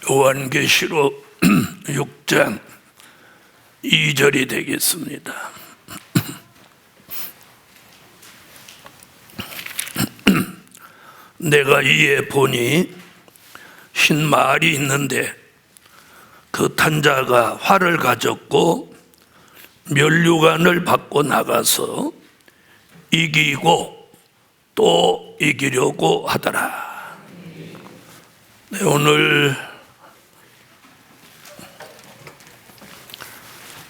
요한계시록 6장 2절이 되겠습니다. 내가 이에 보니 흰 말이 있는데 그 탄 자가 활을 가졌고 면류관을 받고 나가서 이기고 또 이기려고 하더라. 네, 오늘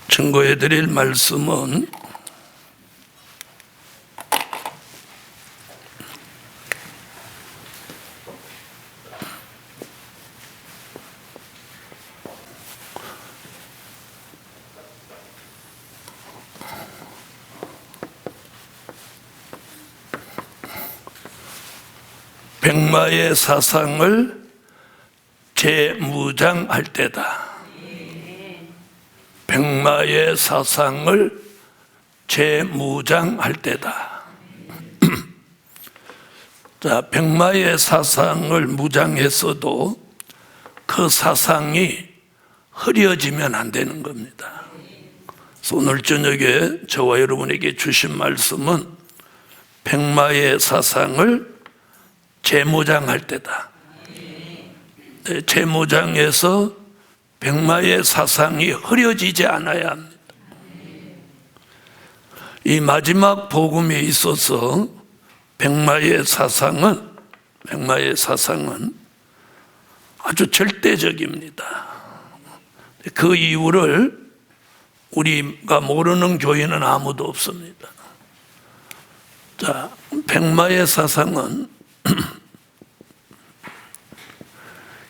증거해 드릴 말씀은 백마의 사상을 재무장할 때다. 백마의 사상을 재무장할 때다. 자, 백마의 사상을 무장했어도 그 사상이 흐려지면 안 되는 겁니다. 그래서 오늘 저녁에 저와 여러분에게 주신 말씀은 백마의 사상을 재무장할 때다. 재무장에서 백마의 사상이 흐려지지 않아야 합니다. 이 마지막 복음에 있어서 백마의 사상은 아주 절대적입니다. 그 이유를 우리가 모르는 교인은 아무도 없습니다. 자, 백마의 사상은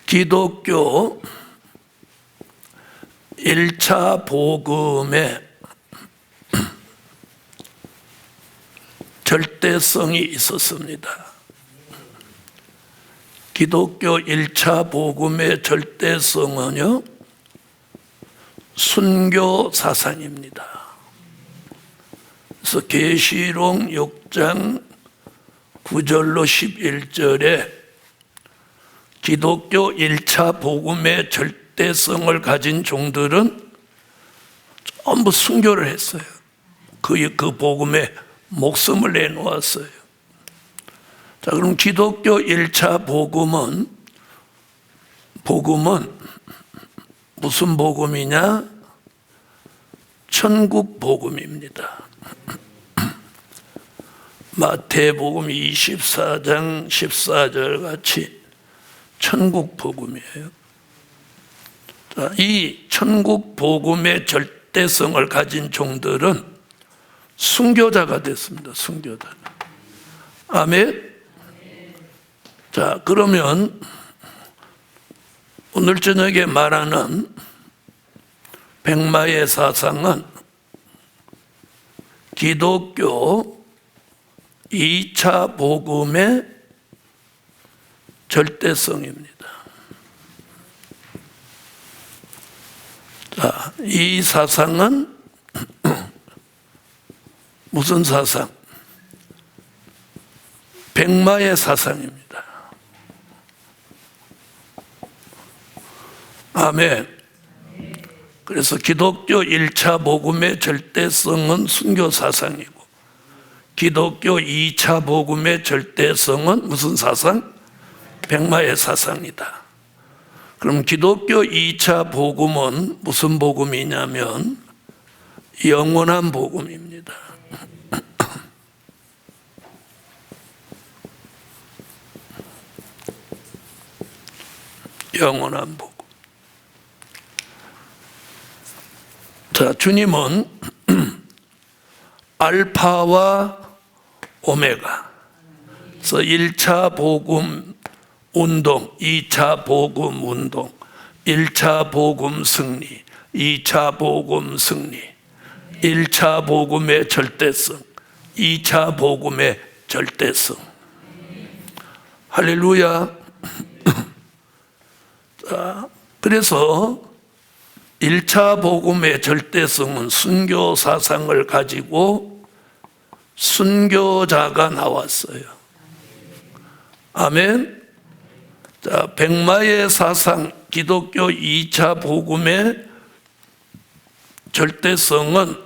기독교 1차 복음의 절대성이 있었습니다. 기독교 1차 복음의 절대성은요, 순교 사상입니다. 그래서 계시록 6장 9절로 11절에 기독교 1차 복음의 절대성을 가진 종들은 전부 순교를 했어요. 그 복음에 목숨을 내놓았어요. 자, 그럼 기독교 1차 복음은 무슨 복음이냐? 천국 복음입니다. 마태복음 24장 14절 같이 천국 복음이에요. 자, 이 천국 복음의 절대성을 가진 종들은 순교자가 됐습니다. 순교자. 아멘. 자, 그러면 오늘 저녁에 말하는 백마의 사상은 기독교 2차 복음의 절대성입니다. 자, 이 사상은 무슨 사상? 백마의 사상입니다. 아멘. 그래서 기독교 1차 복음의 절대성은 순교 사상이고 기독교 2차 복음의 절대성은 무슨 사상? 백마의 사상이다. 그럼 기독교 2차 복음은 무슨 복음이냐면 영원한 복음입니다. 영원한 복음. 자, 주님은 알파와 오메가. 그래서 1차 복음 운동, 2차 복음 운동, 1차 복음 승리, 2차 복음 승리, 1차 복음의 절대성, 2차 복음의 절대성. 할렐루야. 자, 그래서 1차 복음의 절대성은 순교 사상을 가지고 순교자가 나왔어요. 아멘. 자, 백마의 사상, 기독교 2차 복음의 절대성은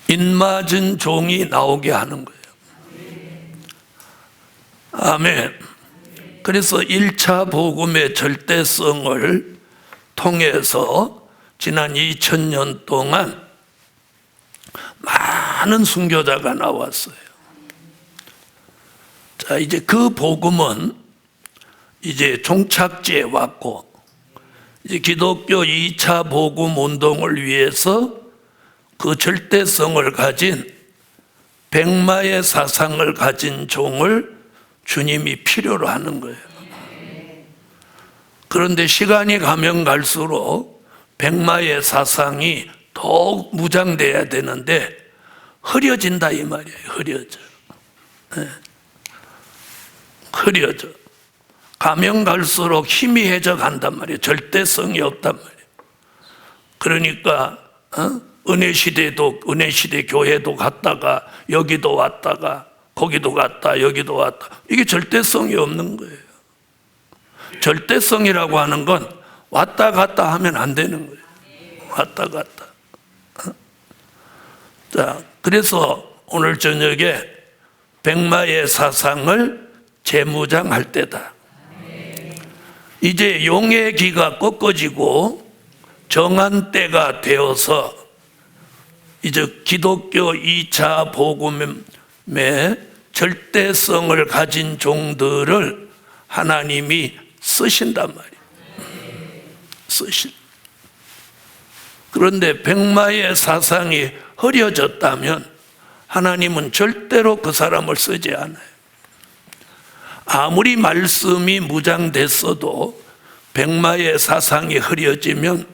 인맞은 종이 나오게 하는 거예요. 아멘. 그래서 1차 복음의 절대성을 통해서 지난 2000년 동안 많은 순교자가 나왔어요. 자, 이제 그 복음은 이제 종착지에 왔고, 이제 기독교 2차 복음 운동을 위해서 그 절대성을 가진 백마의 사상을 가진 종을 주님이 필요로 하는 거예요. 그런데 시간이 가면 갈수록 백마의 사상이 더욱 무장돼야 되는데 흐려진다 이 말이에요. 흐려져. 네. 흐려져. 가면 갈수록 희미해져 간단 말이에요. 절대성이 없단 말이에요. 그러니까 은혜시대 교회도 갔다가 여기도 왔다가 거기도 갔다 여기도 왔다, 이게 절대성이 없는 거예요. 절대성이라고 하는 건 왔다 갔다 하면 안 되는 거예요. 왔다 갔다. 자, 그래서 오늘 저녁에 백마의 사상을 재무장할 때다. 이제 용의 기가 꺾어지고 정한 때가 되어서 이제 기독교 2차 복음의 절대성을 가진 종들을 하나님이 쓰신단 말이에요. 그런데 백마의 사상이 흐려졌다면 하나님은 절대로 그 사람을 쓰지 않아요. 아무리 말씀이 무장됐어도 백마의 사상이 흐려지면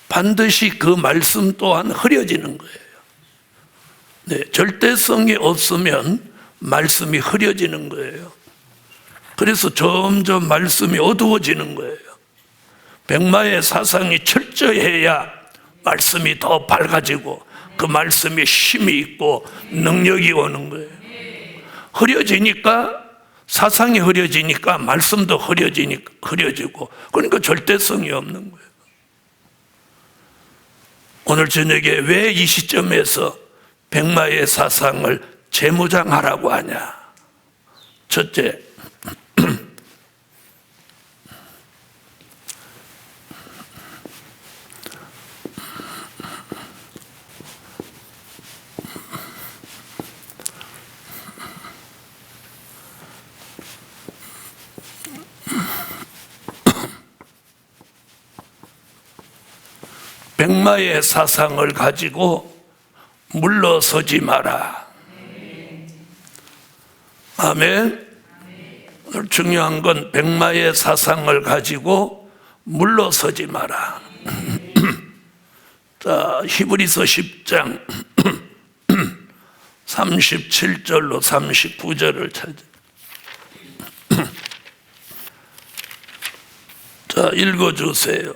반드시 그 말씀 또한 흐려지는 거예요. 네, 절대성이 없으면 말씀이 흐려지는 거예요. 그래서 점점 말씀이 어두워지는 거예요. 백마의 사상이 철저해야 말씀이 더 밝아지고 그 말씀에 힘이 있고 능력이 오는 거예요. 흐려지니까, 사상이 흐려지니까 말씀도 흐려지고, 그러니까 절대성이 없는 거예요. 오늘 저녁에 왜 이 시점에서 백마의 사상을 재무장하라고 하냐? 첫째, 백마의 사상을 가지고 물러서지 마라. 아멘. 오늘 중요한 건 백마의 사상을 가지고 물러서지 마라. 자, 히브리서 10장 37절로 39절을 찾아. 자, 읽어주세요.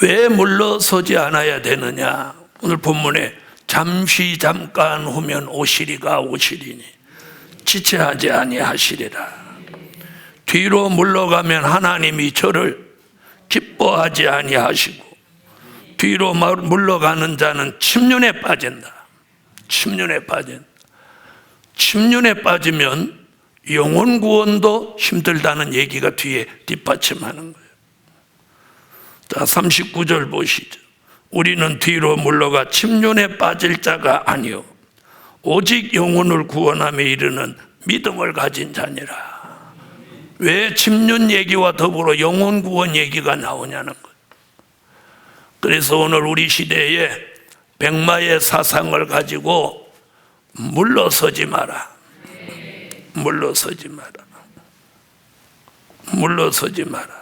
왜 물러서지 않아야 되느냐? 오늘 본문에 잠시 잠깐 후면 오시리가 오시리니 지체하지 아니하시리라. 뒤로 물러가면 하나님이 저를 기뻐하지 아니하시고 뒤로 물러가는 자는 침륜에 빠진다. 침륜에 빠지면 영혼 구원도 힘들다는 얘기가 뒤에 뒷받침하는 거예요. 자, 39절 보시죠. 우리는 뒤로 물러가 침륜에 빠질 자가 아니요 오직 영혼을 구원함에 이르는 믿음을 가진 자니라. 왜 침륜 얘기와 더불어 영혼 구원 얘기가 나오냐는 거예요. 그래서 오늘 우리 시대에 백마의 사상을 가지고 물러서지 마라. 물러서지 마라. 물러서지 마라.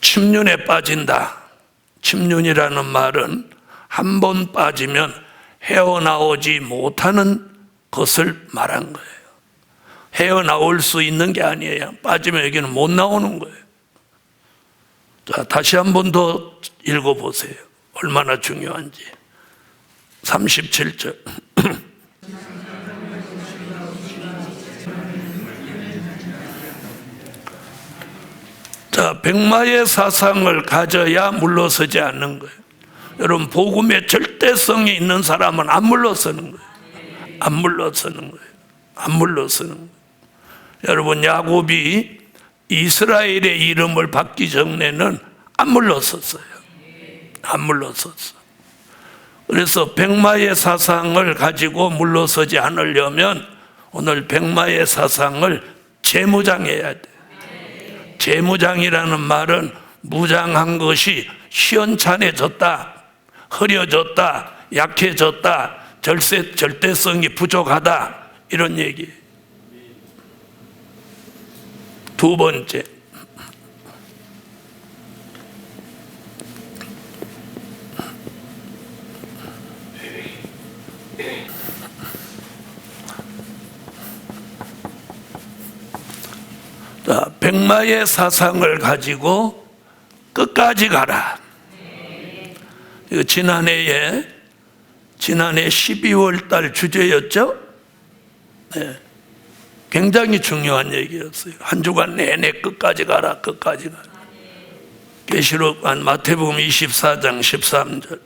침륜에 빠진다. 침륜이라는 말은 한 번 빠지면 헤어나오지 못하는 것을 말한 거예요. 헤어나올 수 있는 게 아니에요. 빠지면 여기는 못 나오는 거예요. 자, 다시 한 번 더 읽어보세요. 얼마나 중요한지. 37절. 자, 백마의 사상을 가져야 물러서지 않는 거예요. 여러분, 복음의 절대성이 있는 사람은 안 물러서는 거예요. 안 물러서는 거예요. 안 물러서는 거예요. 여러분, 야곱이 이스라엘의 이름을 받기 전에는 안 물러섰어요. 안 물러섰어. 그래서 백마의 사상을 가지고 물러서지 않으려면 오늘 백마의 사상을 재무장해야 돼. 재무장이라는 말은 무장한 것이 시원찮아졌다, 흐려졌다, 약해졌다, 절대성이 부족하다, 이런 얘기예요. 두 번째, 자, 백마의 사상을 가지고 끝까지 가라. 이거 지난해 12월 달 주제였죠? 네. 굉장히 중요한 얘기였어요. 한 주간 내내 끝까지 가라, 끝까지 가라. 계시록 마태복음 24장 13절.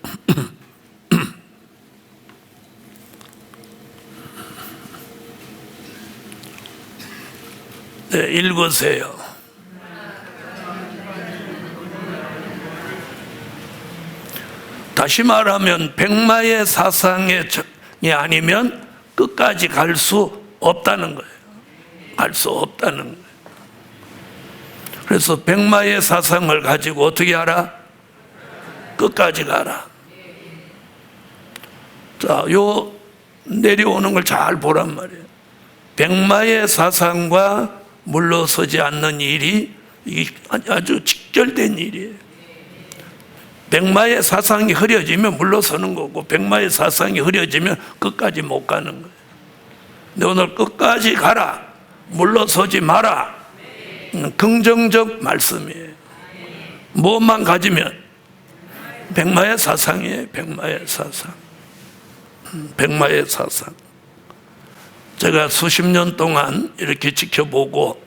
네, 읽으세요. 다시 말하면 백마의 사상이 아니면 끝까지 갈 수 없다는 거예요. 갈 수 없다는 거예요. 그래서 백마의 사상을 가지고 어떻게 하라? 끝까지 가라. 자, 요 내려오는 걸 잘 보란 말이에요. 백마의 사상과 물러서지 않는 일이 아주 직결된 일이에요. 백마의 사상이 흐려지면 물러서는 거고, 백마의 사상이 흐려지면 끝까지 못 가는 거예요. 근데 오늘 끝까지 가라, 물러서지 마라, 긍정적 말씀이에요. 무엇만 가지면? 백마의 사상이에요. 백마의 사상. 백마의 사상. 제가 수십 년 동안 이렇게 지켜보고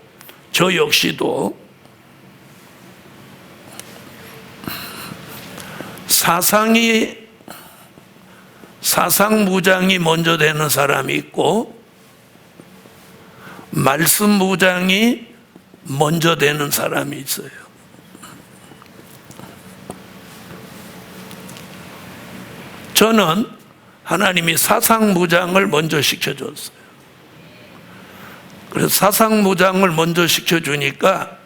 저 역시도 사상 무장이 먼저 되는 사람이 있고 말씀 무장이 먼저 되는 사람이 있어요. 저는 하나님이 사상 무장을 먼저 시켜줬어요. 그래서 사상 무장을 먼저 시켜주니까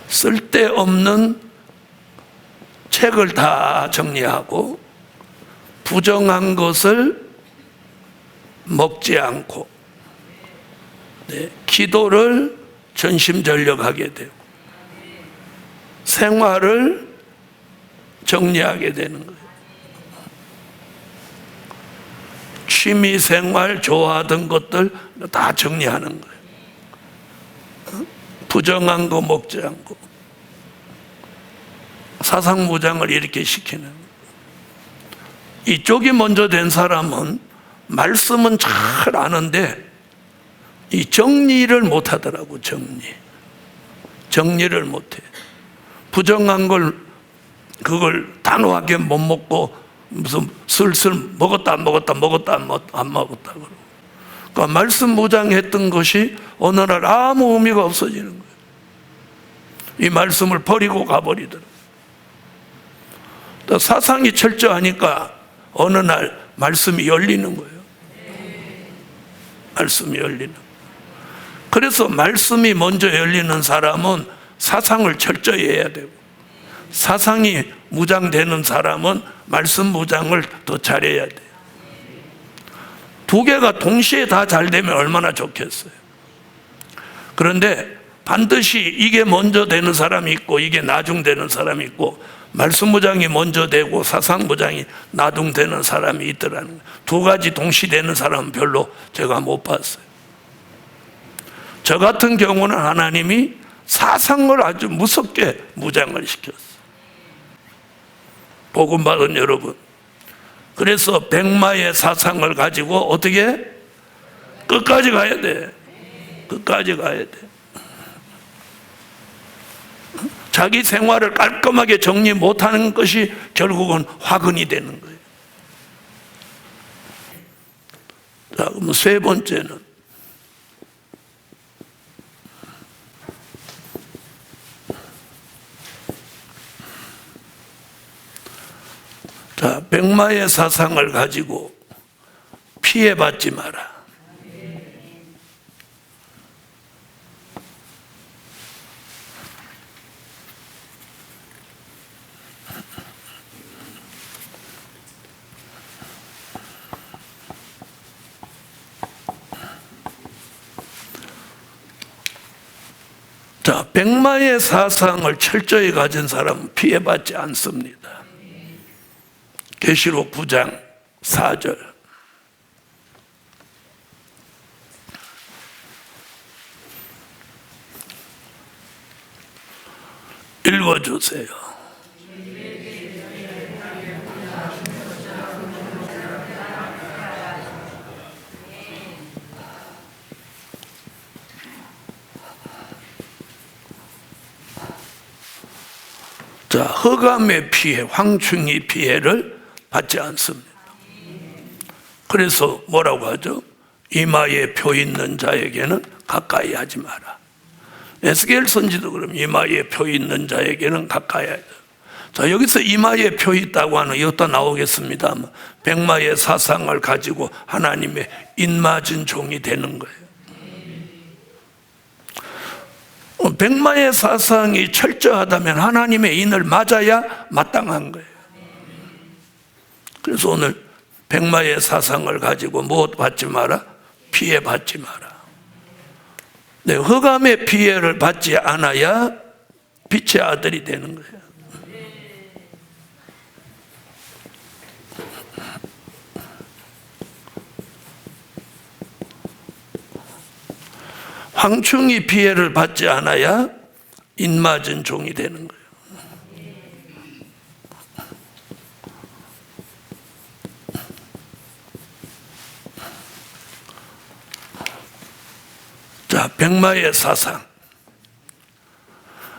쓸데없는 책을 다 정리하고 부정한 것을 먹지 않고, 네, 기도를 전심전력하게 되고 생활을 정리하게 되는 거예요. 취미 생활 좋아하던 것들 다 정리하는 거예요. 부정한 거 먹지 않고 사상무장을 이렇게 시키는 거예요. 이쪽이 먼저 된 사람은 말씀은 잘 아는데 이 정리를 못 하더라고. 정리를 못해. 부정한 걸 그걸 단호하게 못 먹고 무슨 슬슬 먹었다 안 먹었다 그러고, 그러니까 말씀 무장했던 것이 어느 날 아무 의미가 없어지는 거예요. 이 말씀을 버리고 가버리더라고요. 사상이 철저하니까 어느 날 말씀이 열리는 거예요. 말씀이 열리는. 그래서 말씀이 먼저 열리는 사람은 사상을 철저히 해야 되고, 사상이 무장되는 사람은 말씀 무장을 더 잘해야 돼요. 두 개가 동시에 다 잘 되면 얼마나 좋겠어요. 그런데 반드시 이게 먼저 되는 사람이 있고 이게 나중 되는 사람이 있고, 말씀무장이 먼저 되고 사상무장이 나중되는 사람이 있더라는 거예요. 두 가지 동시되는 사람은 별로 제가 못 봤어요. 저 같은 경우는 하나님이 사상을 아주 무섭게 무장을 시켰어요. 복음 받은 여러분, 그래서 백마의 사상을 가지고 어떻게 끝까지 가야 돼. 끝까지 가야 돼. 자기 생활을 깔끔하게 정리 못하는 것이 결국은 화근이 되는 거예요. 자, 그럼 세 번째는 자, 백마의 사상을 가지고 피해받지 마라. 자, 백마의 사상을 철저히 가진 사람은 피해받지 않습니다. 계시록 9장 4절 읽어주세요. 자, 흑암의 피해, 황충의 피해를 받지 않습니다. 그래서 뭐라고 하죠? 이마에 표 있는 자에게는 가까이 하지 마라. 에스겔 선지도 그럼 이마에 표 있는 자에게는 가까이 하자. 자, 여기서 이마에 표 있다고 하는 이것도 나오겠습니다. 백마의 사상을 가지고 하나님의 인맞은 종이 되는 거예요. 백마의 사상이 철저하다면 하나님의 인을 맞아야 마땅한 거예요. 그래서 오늘 백마의 사상을 가지고 무엇 받지 마라? 피해 받지 마라. 네, 흑암의 피해를 받지 않아야 빛의 아들이 되는 거예요. 황충이 피해를 받지 않아야 인맞은 종이 되는 거예요. 자, 백마의 사상.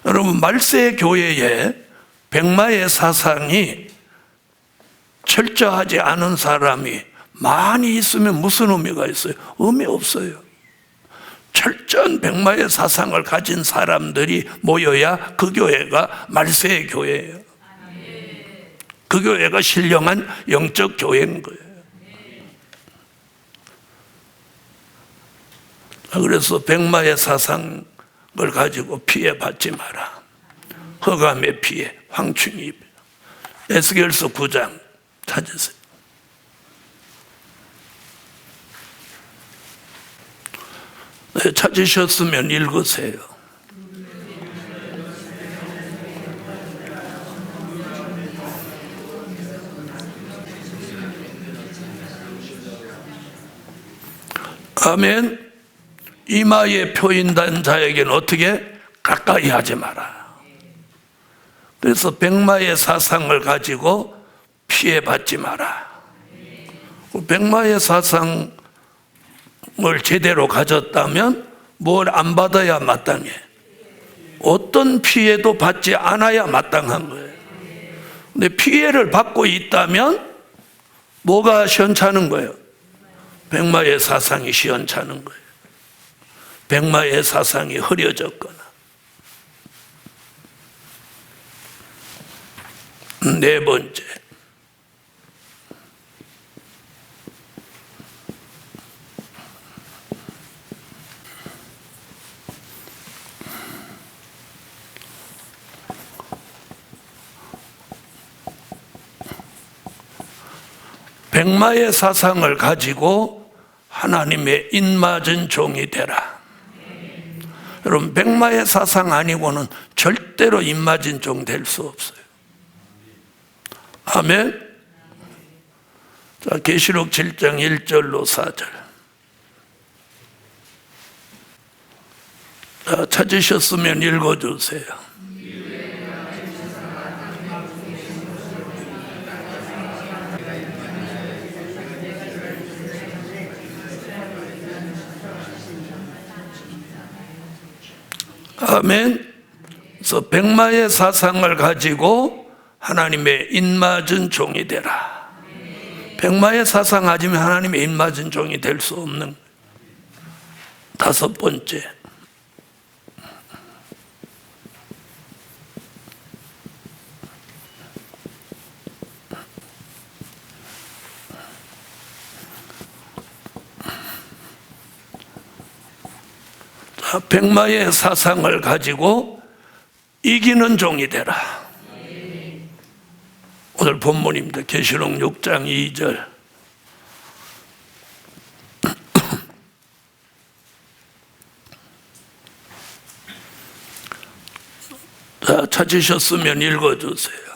여러분, 말세 교회에 백마의 사상이 철저하지 않은 사람이 많이 있으면 무슨 의미가 있어요? 의미 없어요. 철저한 백마의 사상을 가진 사람들이 모여야 그 교회가 말세의 교회예요. 그 교회가 신령한 영적 교회인 거예요. 그래서 백마의 사상을 가지고 피해받지 마라. 흑암의 피해, 황충이. 에스겔서 9장 찾으세요. 네, 찾으셨으면 읽으세요. 아멘. 이마에 표인단 자에게는 어떻게? 가까이 하지 마라. 그래서 백마의 사상을 가지고 피해받지 마라. 백마의 사상을 제대로 가졌다면 뭘 안 받아야 마땅해? 어떤 피해도 받지 않아야 마땅한 거예요. 근데 피해를 받고 있다면 뭐가 시원찮은 거예요? 백마의 사상이 시원찮은 거예요. 백마의 사상이 흐려졌거나. 네 번째, 백마의 사상을 가지고 하나님의 인맞은 종이 되라. 여러분, 백마의 사상 아니고는 절대로 인맞은 종 될 수 없어요. 아멘. 자, 계시록 7장 1절로 4절. 자, 찾으셨으면 읽어주세요. 아멘. 그래서 백마의 사상을 가지고 하나님의 입맞은 종이 되라. 백마의 사상 가지면 하나님의 입맞은 종이 될 수 없는. 다섯 번째, 백마의 사상을 가지고 이기는 종이 되라. 오늘 본문입니다. 계시록 6장 2절. 자, 찾으셨으면 읽어주세요.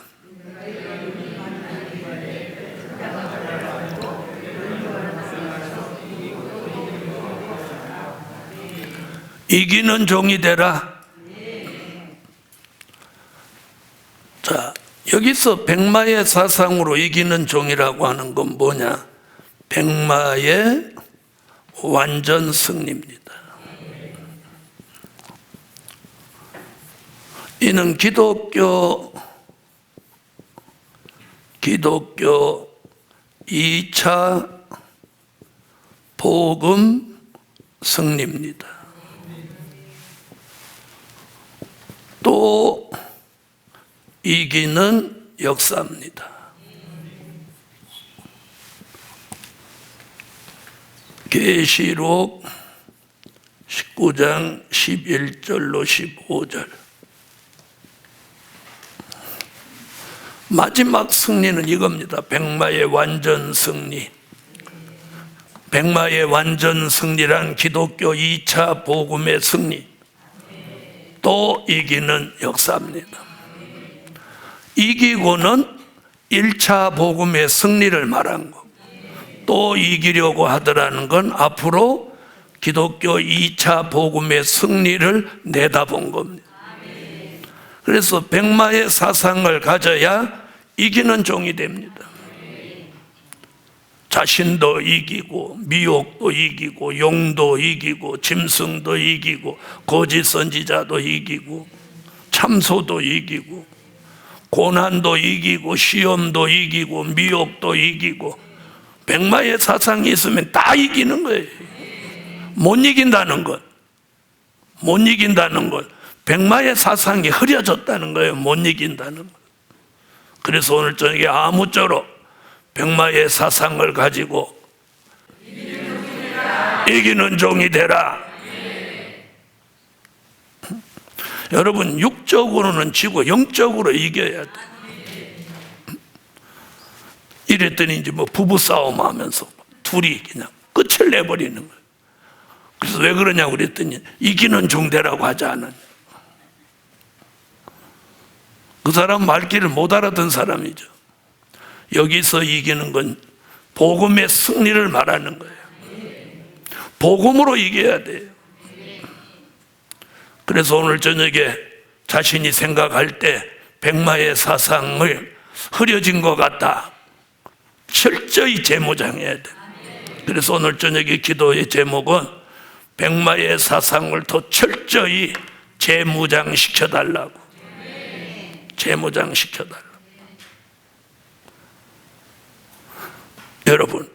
이기는 종이 되라. 자, 여기서 백마의 사상으로 이기는 종이라고 하는 건 뭐냐? 백마의 완전 승리입니다. 이는 기독교 2차 복음 승리입니다. 또 이기는 역사입니다. 계시록 19장 11절로 15절. 마지막 승리는 이겁니다. 백마의 완전 승리. 백마의 완전 승리란 기독교 2차 복음의 승리. 또 이기는 역사입니다. 이기고는 1차 복음의 승리를 말한 거. 또 이기려고 하더라는 건 앞으로 기독교 2차 복음의 승리를 내다본 겁니다. 그래서 백마의 사상을 가져야 이기는 종이 됩니다. 자신도 이기고, 미혹도 이기고, 용도 이기고, 짐승도 이기고, 거짓 선지자도 이기고, 참소도 이기고, 고난도 이기고, 시험도 이기고, 미혹도 이기고. 백마의 사상이 있으면 다 이기는 거예요. 못 이긴다는 것, 백마의 사상이 흐려졌다는 거예요. 못 이긴다는 것. 그래서 오늘 저녁에 아무쪼록 백마의 사상을 가지고 이기는 종이 되라. 여러분, 육적으로는 지고 영적으로 이겨야 돼. 이랬더니 이제 뭐 부부싸움 하면서 둘이 그냥 끝을 내버리는 거예요. 그래서 왜 그러냐고 그랬더니 이기는 종 되라고 하지 않았냐. 그 사람 말귀를 못 알아듣는 사람이죠. 여기서 이기는 건 복음의 승리를 말하는 거예요. 복음으로 이겨야 돼요. 그래서 오늘 저녁에 자신이 생각할 때 백마의 사상을 흐려진 것 같다, 철저히 재무장해야 돼. 그래서 오늘 저녁에 기도의 제목은 백마의 사상을 더 철저히 재무장시켜달라고. 재무장시켜달라고. 여러분,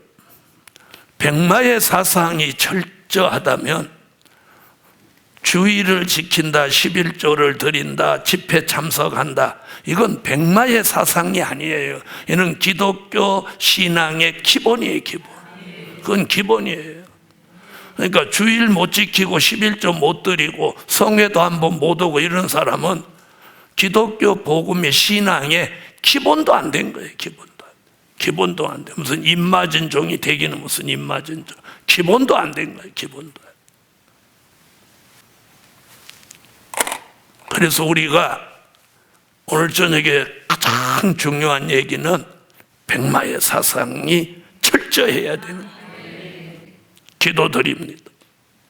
백마의 사상이 철저하다면 주의를 지킨다, 11조를 드린다, 집회 참석한다, 이건 백마의 사상이 아니에요. 이는 기독교 신앙의 기본이에요. 기본. 그건 기본이에요. 그러니까 주일 못 지키고 11조 못 드리고 성회도 한번 못 오고 이런 사람은 기독교 복음의 신앙의 기본도 안 된 거예요. 기본도 안 돼. 무슨 입맞은 종이 되기는 무슨 입맞은 종. 기본도 안 된 거예요. 기본도. 그래서 우리가 오늘 저녁에 가장 중요한 얘기는 백마의 사상이 철저해야 되는 기도드립니다.